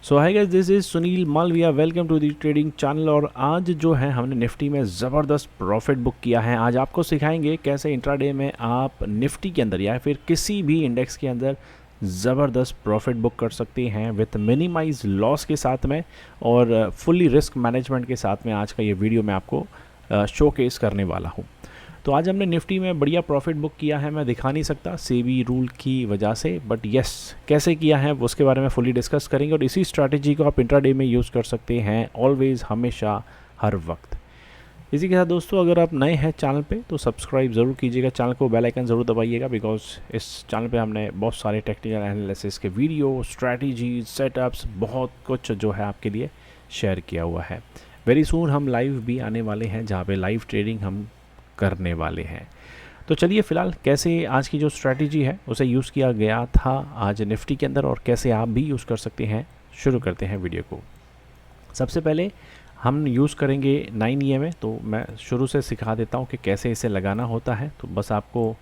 So hi guys, this is Sunil Malviya. Welcome to the trading channel. और आज जो है हमने निफ्टी में ज़बरदस्त प्रॉफिट बुक किया है। आज आपको सिखाएंगे कैसे इंट्राडे में आप निफ्टी के अंदर या फिर किसी भी इंडेक्स के अंदर ज़बरदस्त प्रॉफिट बुक कर सकते हैं विथ मिनिमाइज लॉस के साथ में और फुल्ली रिस्क मैनेजमेंट के साथ में। आज का ये वीडियो मैं आपको शोकेस करने वाला हूँ। तो आज हमने निफ्टी में बढ़िया प्रॉफिट बुक किया है। मैं दिखा नहीं सकता सेबी रूल की वजह से, बट यस कैसे किया है उसके बारे में फुली डिस्कस करेंगे। और इसी स्ट्रैटेजी को आप इंट्राडे में यूज़ कर सकते हैं ऑलवेज़, हमेशा, हर वक्त। इसी के साथ दोस्तों, अगर आप नए हैं चैनल पे तो सब्सक्राइब ज़रूर कीजिएगा, चैनल को बेल आइकन ज़रूर दबाइएगा, बिकॉज इस चैनल पे हमने बहुत सारे टेक्निकल एनालिसिस के वीडियो, स्ट्रैटेजीज, सेटअप्स, बहुत कुछ जो है आपके लिए शेयर किया हुआ है। वेरी सून हम लाइव भी आने वाले हैं जहाँ पे लाइव ट्रेडिंग हम करने वाले हैं। तो चलिए फ़िलहाल कैसे आज की जो स्ट्रैटेजी है उसे यूज़ किया गया था आज निफ्टी के अंदर और कैसे आप भी यूज़ कर सकते हैं, शुरू करते हैं वीडियो को। सबसे पहले हम यूज़ करेंगे 9 EMA। तो मैं शुरू से सिखा देता हूँ कि कैसे इसे लगाना होता है। तो बस आपको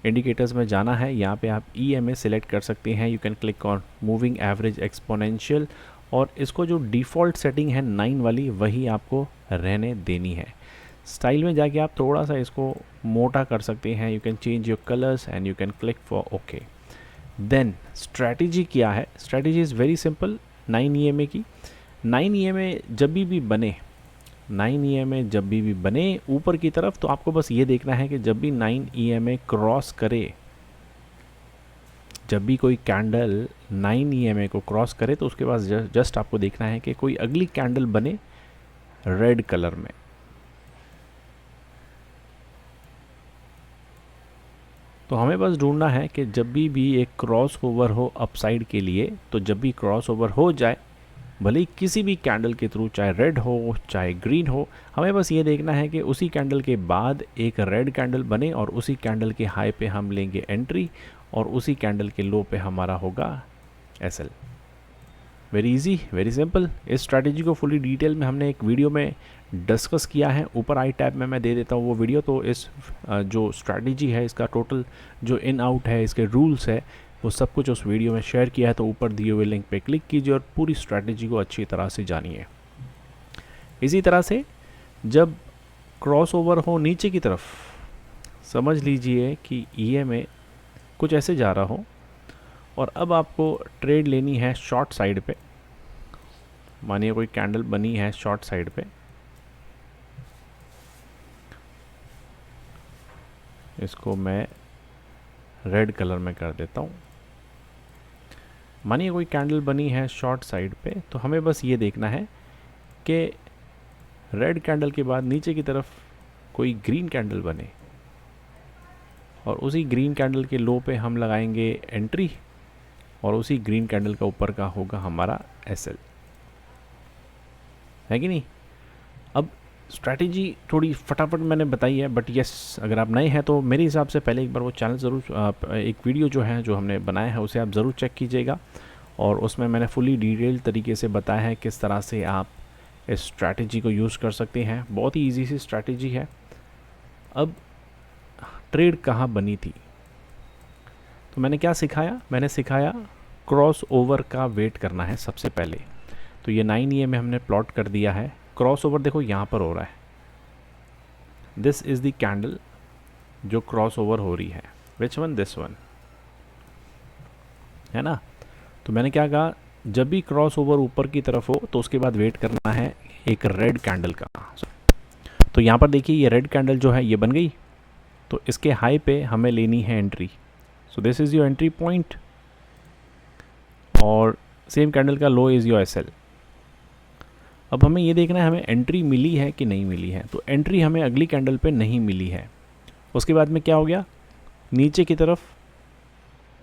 इंडिकेटर्स में जाना है, यहाँ पे आप EMA सिलेक्ट कर सकते हैं। You can click on moving average exponential और इसको जो डिफ़ॉल्ट सेटिंग है 9 वाली वही आपको रहने देनी है। स्टाइल में जाके आप थोड़ा सा इसको मोटा कर सकते हैं। You can change your colours and you can click for okay. Then strategy क्या है? Strategy is very simple. 9 EMA की 9 EMA जब भी बने 9 EMA जब भी बने ऊपर की तरफ, तो आपको बस ये देखना है कि जब भी 9 EMA क्रॉस करे, जब भी कोई कैंडल 9 EMA को क्रॉस करे तो उसके बाद जस्ट आपको देखना है कि कोई अगली कैंडल बने रेड कलर में। तो हमें बस ढूंढना है कि जब भी एक क्रॉस ओवर हो अपसाइड के लिए, तो जब भी क्रॉस ओवर हो जाए, भले ही किसी भी कैंडल के थ्रू, चाहे रेड हो चाहे ग्रीन हो, हमें बस ये देखना है कि उसी कैंडल के बाद एक रेड कैंडल बने और उसी कैंडल के हाई पे हम लेंगे एंट्री और उसी कैंडल के लो पे हमारा होगा SL. Very easy, very simple. इस स्ट्रैटेजी को फुली डिटेल में हमने एक वीडियो में डिस्कस किया है, ऊपर आई टैब में मैं दे देता हूँ वो वीडियो। तो इस जो स्ट्रैटेजी है, इसका टोटल जो इन आउट है, इसके रूल्स है, वो सब कुछ उस वीडियो में शेयर किया है। तो ऊपर दिए हुए लिंक पे क्लिक कीजिए और पूरी स्ट्रैटेजी को अच्छी तरह से जानिए। इसी तरह से जब क्रॉस ओवर हो नीचे की तरफ, समझ लीजिए कि EMA कुछ ऐसे जा रहा हो और अब आपको ट्रेड लेनी है शॉर्ट साइड पे। मानिए कोई कैंडल बनी है शॉर्ट साइड पे, इसको मैं रेड कलर में कर देता हूँ। मानिए कोई कैंडल बनी है शॉर्ट साइड पे, तो हमें बस ये देखना है कि रेड कैंडल के बाद नीचे की तरफ कोई ग्रीन कैंडल बने और उसी ग्रीन कैंडल के लो पे हम लगाएंगे एंट्री और उसी ग्रीन कैंडल का ऊपर का होगा हमारा एसएल, है कि नहीं? अब स्ट्रैटेजी थोड़ी फटाफट मैंने बताई है, बट यस अगर आप नए हैं तो मेरे हिसाब से पहले एक बार वो चैनल ज़रूर, एक वीडियो जो है जो हमने बनाया है उसे आप ज़रूर चेक कीजिएगा। और उसमें मैंने फुली डिटेल तरीके से बताया है किस तरह से आप इस स्ट्रैटेजी को यूज़ कर सकते हैं। बहुत ही ईजी सी स्ट्रैटेजी है। अब ट्रेड कहाँ बनी थी, तो मैंने क्या सिखाया? मैंने सिखाया क्रॉस ओवर का वेट करना है सबसे पहले। तो ये 9 EMA हमने प्लॉट कर दिया है। क्रॉस ओवर देखो यहाँ पर हो रहा है, दिस इज़ द कैंडल जो क्रॉस ओवर हो रही है। Which one? दिस वन, है ना? तो मैंने क्या कहा, जब भी क्रॉस ओवर ऊपर की तरफ हो तो उसके बाद वेट करना है एक रेड कैंडल का। तो यहाँ पर देखिए ये रेड कैंडल जो है ये बन गई, तो इसके हाई पे हमें लेनी है entry. So this is your entry point और सेम कैंडल का लो इज़ योर एसएल। अब हमें ये देखना है हमें एंट्री मिली है कि नहीं मिली है। तो एंट्री हमें अगली कैंडल पे नहीं मिली है। उसके बाद में क्या हो गया, नीचे की तरफ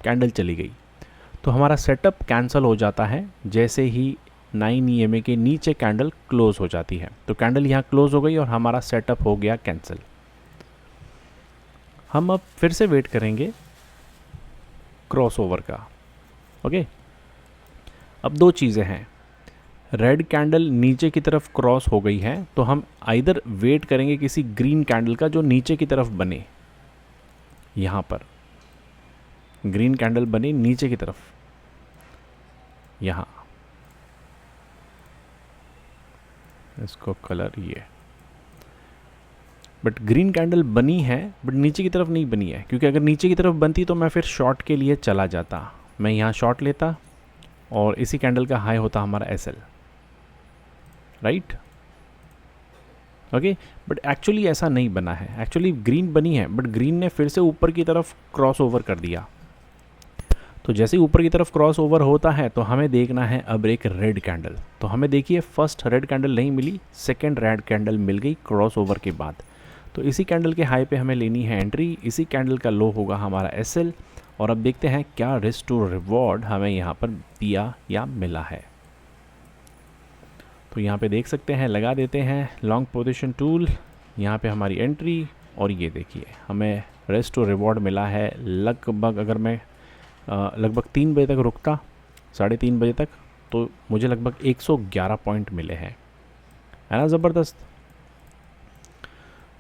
कैंडल चली गई, तो हमारा सेटअप कैंसिल हो जाता है जैसे ही 9 EMA के नीचे कैंडल क्लोज हो जाती है। तो कैंडल यहाँ क्लोज हो गई और हमारा सेटअप हो गया कैंसिल। हम अब फिर से वेट करेंगे क्रॉस ओवर का। ओके, अब दो चीज़ें हैं। रेड कैंडल नीचे की तरफ क्रॉस हो गई है, तो हम आइदर वेट करेंगे किसी ग्रीन कैंडल का जो नीचे की तरफ बने। यहाँ पर ग्रीन कैंडल बने नीचे की तरफ यहाँ, इसको कलर ये, बट ग्रीन कैंडल बनी है बट नीचे की तरफ नहीं बनी है, क्योंकि अगर नीचे की तरफ बनती तो मैं फिर शॉर्ट के लिए चला जाता, मैं यहाँ शॉर्ट लेता और इसी कैंडल का हाई होता हमारा SL, right. Okay, but actually ऐसा नहीं बना है, एक्चुअली ग्रीन बनी है बट ग्रीन ने फिर से ऊपर की तरफ क्रॉस ओवर कर दिया। तो जैसे ही ऊपर की तरफ क्रॉस ओवर होता है तो हमें देखना है अब एक रेड कैंडल। तो हमें देखिए फर्स्ट रेड कैंडल नहीं मिली, सेकेंड रेड कैंडल मिल गई क्रॉस ओवर के बाद। तो इसी कैंडल के हाई पे हमें लेनी है एंट्री, इसी कैंडल का लो होगा हमारा एसएल। और अब देखते हैं क्या रिस्क टू रिवॉर्ड हमें यहाँ पर दिया या मिला है। तो यहाँ पे देख सकते हैं, लगा देते हैं लॉन्ग पोजीशन टूल, यहाँ पे हमारी एंट्री, और ये देखिए हमें रिस्क टू रिवॉर्ड मिला है लगभग, अगर मैं लगभग 3 बजे तक रुकता, 3:30 बजे तक, तो मुझे लगभग 111 पॉइंट मिले हैं, है ना, ज़बरदस्त।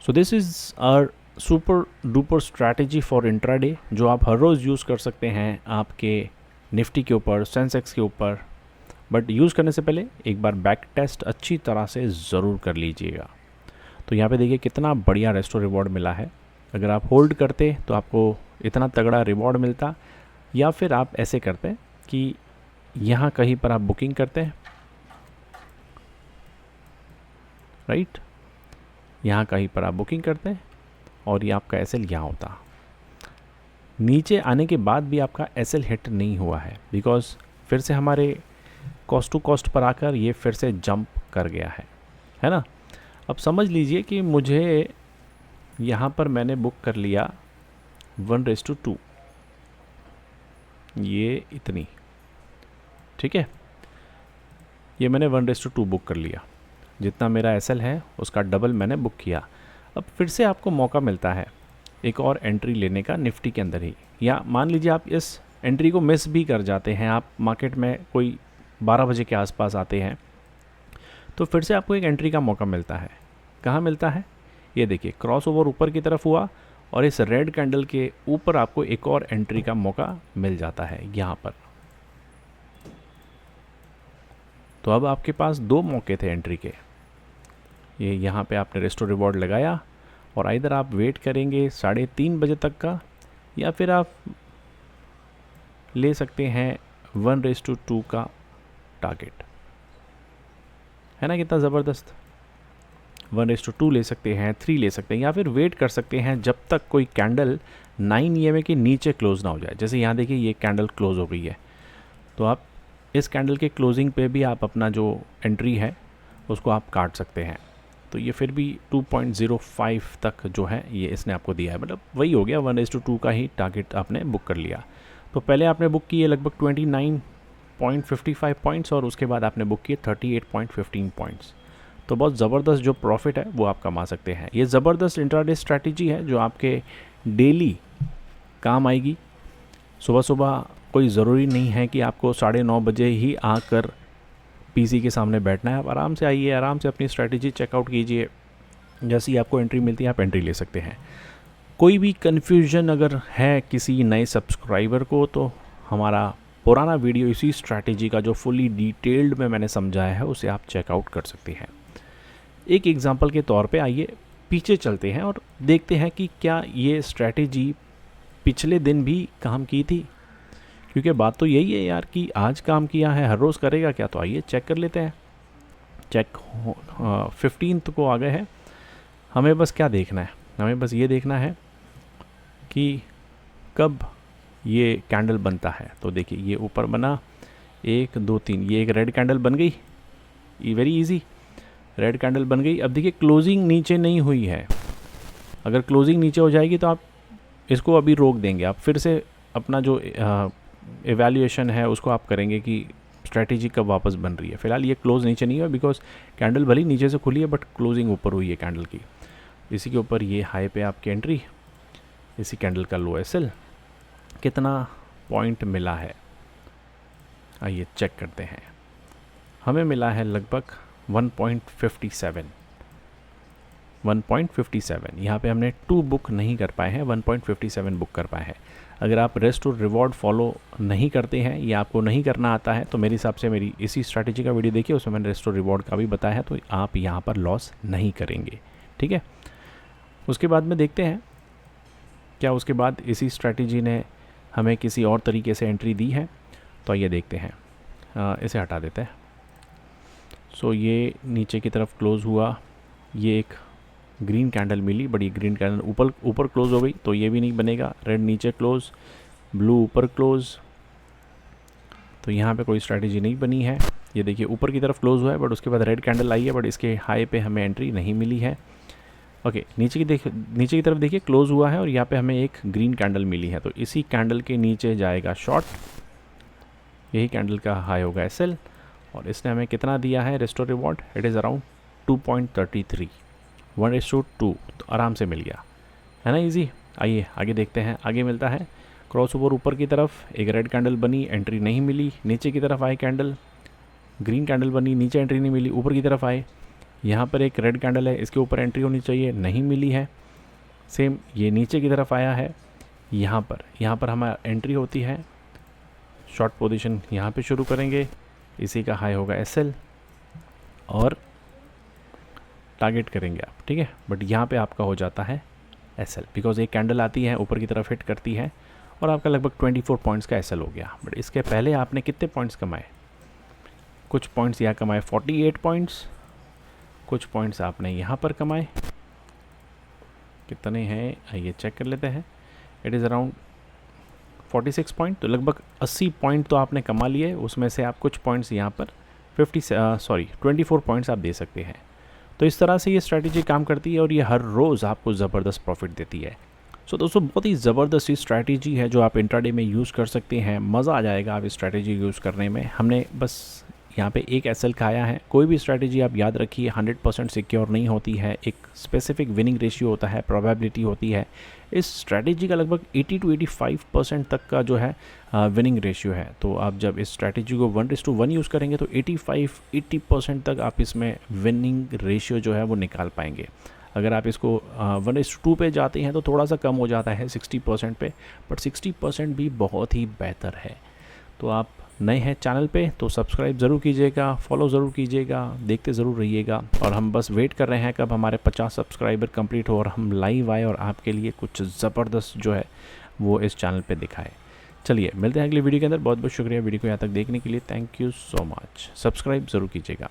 So this is our super duper strategy for intraday, जो आप हर रोज़ यूज़ कर सकते हैं आपके निफ्टी के ऊपर, सेंसेक्स के ऊपर। बट यूज़ करने से पहले एक बार बैक टेस्ट अच्छी तरह से ज़रूर कर लीजिएगा। तो यहाँ पे देखिए कितना बढ़िया रेस्टो रिवॉर्ड मिला है। अगर आप होल्ड करते तो आपको इतना तगड़ा रिवॉर्ड मिलता, या फिर आप ऐसे करते कि यहाँ कहीं पर आप बुकिंग करते हैं, राइट, यहाँ कहीं पर आप बुकिंग करते हैं और ये आपका एसएल यहाँ होता। नीचे आने के बाद भी आपका एसएल हिट नहीं हुआ है, बिकॉज फिर से हमारे कॉस्ट टू कॉस्ट पर आकर ये फिर से जंप कर गया है ना। अब समझ लीजिए कि मुझे यहाँ पर मैंने बुक कर लिया 1:2, ये इतनी, ठीक है, ये मैंने 1:2 बुक कर लिया, जितना मेरा एसएल है उसका डबल मैंने बुक किया। अब फिर से आपको मौका मिलता है एक और एंट्री लेने का निफ्टी के अंदर ही, या मान लीजिए आप इस एंट्री को मिस भी कर जाते हैं, आप मार्केट में कोई 12 बजे के आसपास आते हैं, तो फिर से आपको एक एंट्री का मौका मिलता है। कहाँ मिलता है, ये देखिए क्रॉस ओवर ऊपर की तरफ हुआ और इस रेड कैंडल के ऊपर आपको एक और एंट्री का मौका मिल जाता है यहाँ पर। तो अब आपके पास 2 मौके थे एंट्री के, ये यहाँ पे आपने रेस्टो रिवॉर्ड लगाया और इधर आप वेट करेंगे 3:30 बजे तक का, या फिर आप ले सकते हैं 1:2 का टारगेट, है ना, कितना ज़बरदस्त। 1:2 ले सकते हैं, 3 ले सकते हैं, या फिर वेट कर सकते हैं जब तक कोई कैंडल 9 EMA के नीचे क्लोज ना हो जाए। जैसे यहाँ देखिए ये कैंडल क्लोज हो गई है, तो आप इस कैंडल के क्लोजिंग पे भी आप अपना जो एंट्री है उसको आप काट सकते हैं। तो ये फिर भी 2.05 तक जो है ये इसने आपको दिया है, मतलब वही हो गया, 1:2 का ही टारगेट आपने बुक कर लिया। तो पहले आपने बुक किए लगभग 29.55 पॉइंट्स और उसके बाद आपने बुक किए 38.15 पॉइंट्स। तो बहुत ज़बरदस्त जो प्रॉफिट है वो आप कमा सकते हैं। ये ज़बरदस्त इंट्राडे स्ट्रैटेजी है जो आपके डेली काम आएगी। सुबह सुबह कोई ज़रूरी नहीं है कि आपको 9:30 बजे ही आकर पीसी के सामने बैठना है। आप आराम से आइए, आराम से अपनी स्ट्रैटेजी चेकआउट कीजिए, जैसी आपको एंट्री मिलती है आप एंट्री ले सकते हैं। कोई भी कन्फ्यूजन अगर है किसी नए सब्सक्राइबर को, तो हमारा पुराना वीडियो इसी स्ट्रैटेजी का जो फुली डिटेल्ड में मैंने समझाया है उसे आप चेकआउट कर सकते हैं। एक एग्जांपल के तौर पे आइए पीछे चलते हैं और देखते हैं कि क्या ये स्ट्रैटेजी पिछले दिन भी काम की थी, क्योंकि बात तो यही है यार कि आज काम किया है, हर रोज़ करेगा क्या। तो आइए चेक कर लेते हैं। चेक 15 को आ गए हैं। हमें बस क्या देखना है, हमें बस ये देखना है कि कब ये कैंडल बनता है। तो देखिए ये ऊपर बना 1 2 3, ये एक रेड कैंडल बन गई, ये वेरी इजी रेड कैंडल बन गई। अब देखिए क्लोजिंग नीचे नहीं हुई है, अगर क्लोजिंग नीचे हो जाएगी तो आप इसको अभी रोक देंगे, आप फिर से अपना जो एवैल्यूएशन है उसको आप करेंगे कि स्ट्रैटेजी कब वापस बन रही है। फ़िलहाल ये क्लोज नीचे नहीं हुआ, बिकॉज कैंडल भली नीचे से खुली है बट क्लोजिंग ऊपर हुई है कैंडल की। इसी के ऊपर ये हाई पे आपकी एंट्री, इसी कैंडल का लो एसएल, कितना पॉइंट मिला है आइए चेक करते हैं। हमें मिला है लगभग 1.57, 1.57, यहाँ पे हमने 2 बुक नहीं कर पाए हैं, 1.57 बुक कर पाए हैं। अगर आप रेस्ट और रिवॉर्ड फॉलो नहीं करते हैं या आपको नहीं करना आता है तो मेरे हिसाब से मेरी इसी स्ट्रैटेजी का वीडियो देखिए, उसमें मैंने रेस्ट और रिवॉर्ड का भी बताया है, तो आप यहाँ पर लॉस नहीं करेंगे। ठीक है, उसके बाद में देखते हैं क्या उसके बाद इसी स्ट्रैटेजी ने हमें किसी और तरीके से एंट्री दी है। तो ये देखते हैं, इसे हटा देते हैं। सो ये नीचे की तरफ क्लोज़ हुआ, ये एक ग्रीन कैंडल मिली, बड़ी ग्रीन कैंडल ऊपर क्लोज़ हो गई, तो ये भी नहीं बनेगा। रेड नीचे क्लोज़, ब्लू ऊपर क्लोज़, तो यहाँ पे कोई स्ट्रैटेजी नहीं बनी है। ये देखिए ऊपर की तरफ क्लोज़ हुआ है, बट उसके बाद रेड कैंडल आई है, बट इसके हाई पे हमें एंट्री नहीं मिली है। ओके, नीचे की तरफ देखिए क्लोज़ हुआ है और यहाँ पे हमें एक ग्रीन कैंडल मिली है, तो इसी कैंडल के नीचे जाएगा शॉर्ट, यही कैंडल का हाई होगा SL, और इसने हमें कितना दिया है restore reward, it is around 2.33, 1:2, तो आराम से मिल गया है ना, इजी। आइए आगे देखते हैं, आगे मिलता है क्रॉस ओवर ऊपर की तरफ, एक रेड कैंडल बनी, एंट्री नहीं मिली। नीचे की तरफ आए कैंडल, ग्रीन कैंडल बनी, नीचे एंट्री नहीं मिली। ऊपर की तरफ आए, यहाँ पर एक रेड कैंडल है, इसके ऊपर एंट्री होनी चाहिए, नहीं मिली है। सेम ये नीचे की तरफ आया है, यहाँ पर हमारा एंट्री होती है, शॉर्ट पोजीशन यहाँ पे शुरू करेंगे, इसी का हाई होगा SL और टारगेट करेंगे आप, ठीक है। बट यहाँ पे आपका हो जाता है SL, बिकॉज एक कैंडल आती है ऊपर की तरफ हिट करती है और आपका लगभग 24 पॉइंट्स का SL हो गया। बट इसके पहले आपने कितने पॉइंट्स कमाए, कुछ पॉइंट्स यहाँ कमाए 48 पॉइंट्स, कुछ पॉइंट्स आपने यहाँ पर कमाए, कितने हैं ये चेक कर लेते हैं। इट इज़ अराउंड 46 पॉइंट, तो लगभग 80 पॉइंट तो आपने कमा लिए। उसमें से आप कुछ पॉइंट्स यहाँ पर 24 पॉइंट्स आप दे सकते हैं। तो इस तरह से ये स्ट्रैटेजी काम करती है और ये हर रोज़ आपको ज़बरदस्त प्रॉफिट देती है। सो दोस्तों बहुत ही ज़बरदस्त स्ट्रैटेजी है जो आप इंट्राडे में यूज़ कर सकते हैं, मज़ा आ जाएगा आप इस स्ट्रैटेजी यूज़ करने में। हमने बस यहाँ पे एक SL खाया है। कोई भी स्ट्रैटेजी आप याद रखिए 100% सिक्योर नहीं होती है, एक स्पेसिफिक विनिंग रेशियो होता है, प्रोबेबिलिटी होती है। इस स्ट्रैटेजी का लगभग 80 to 85% तक का जो है विनिंग रेशियो है। तो आप जब इस स्ट्रैटेजी को 1:1 यूज़ करेंगे तो 80% तक आप इसमें विनिंग रेशियो जो है वो निकाल पाएंगे। अगर आप इसको 1:2 पे जाते हैं तो थोड़ा सा कम हो जाता है 60% पे, बट 60% भी बहुत ही बेहतर है। तो आप नए हैं चैनल पे तो सब्सक्राइब ज़रूर कीजिएगा, फॉलो ज़रूर कीजिएगा, देखते ज़रूर रहिएगा। और हम बस वेट कर रहे हैं कब हमारे 50 सब्सक्राइबर कंप्लीट हो और हम लाइव आए और आपके लिए कुछ ज़बरदस्त जो है वो इस चैनल पे दिखाए। चलिए मिलते हैं अगली वीडियो के अंदर। बहुत बहुत शुक्रिया वीडियो को यहाँ तक देखने के लिए, thank you so much. Subscribe ज़रूर कीजिएगा।